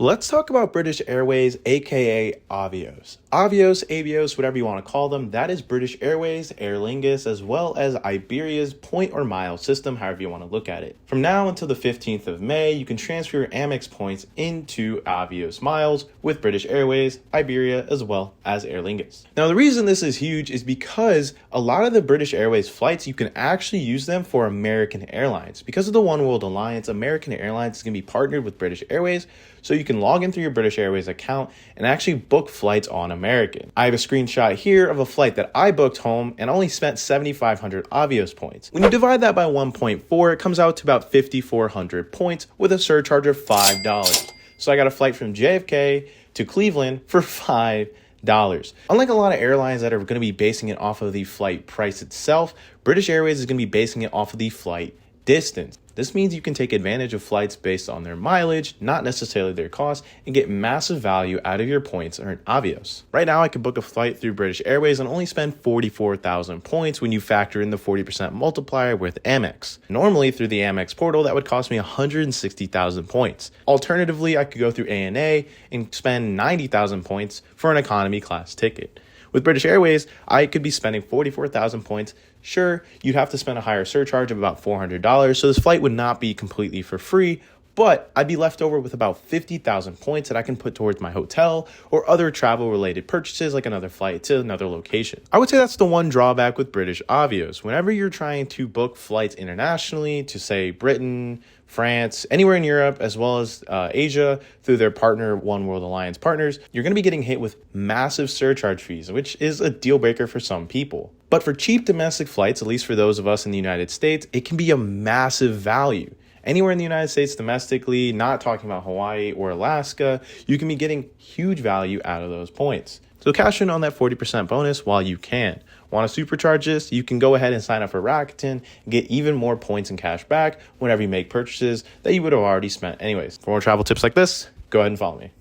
Let's talk about British Airways, aka Avios. Avios, whatever you want to call them, that is British Airways, Aer Lingus, as well as Iberia's point or mile system, however you want to look at it. From now until the 15th of May, you can transfer your Amex points into Avios miles with British Airways, Iberia, as well as Aer Lingus. Now, the reason this is huge is because a lot of the British Airways flights, you can actually use them for American Airlines. Because of the One World Alliance, American Airlines is going to be partnered with British Airways, so you can log in through your British Airways account and actually book flights on American. I have a screenshot here of a flight that I booked home and only spent 7,500 Avios points. When you divide that by 1.4, it comes out to about 5,400 points with a surcharge of $5. So I got a flight from JFK to Cleveland for $5. Unlike a lot of airlines that are going to be basing it off of the flight price itself, British Airways is going to be basing it off of the flight distance. This means you can take advantage of flights based on their mileage, not necessarily their cost, and get massive value out of your points earned Avios. Right now, I could book a flight through British Airways and only spend 44,000 points when you factor in the 40% multiplier with Amex. Normally, through the Amex portal, that would cost me 160,000 points. Alternatively, I could go through ANA and spend 90,000 points for an economy class ticket. With British Airways, I could be spending 44,000 points. Sure, you'd have to spend a higher surcharge of about $400, so this flight would not be completely for free, but I'd be left over with about 50,000 points that I can put towards my hotel or other travel-related purchases like another flight to another location. I would say that's the one drawback with British Avios. Whenever you're trying to book flights internationally to, say, Britain, France, anywhere in Europe, as well as Asia through their partner One World Alliance partners, you're going to be getting hit with massive surcharge fees, which is a deal breaker for some people. But for cheap domestic flights, at least for those of us in the United States, it can be a massive value. Anywhere in the United States domestically, not talking about Hawaii or Alaska, you can be getting huge value out of those points. So cash in on that 40% bonus while you can. Want to supercharge this? You can go ahead and sign up for Rakuten and get even more points and cash back whenever you make purchases that you would have already spent anyways. For more travel tips like this, go ahead and follow me.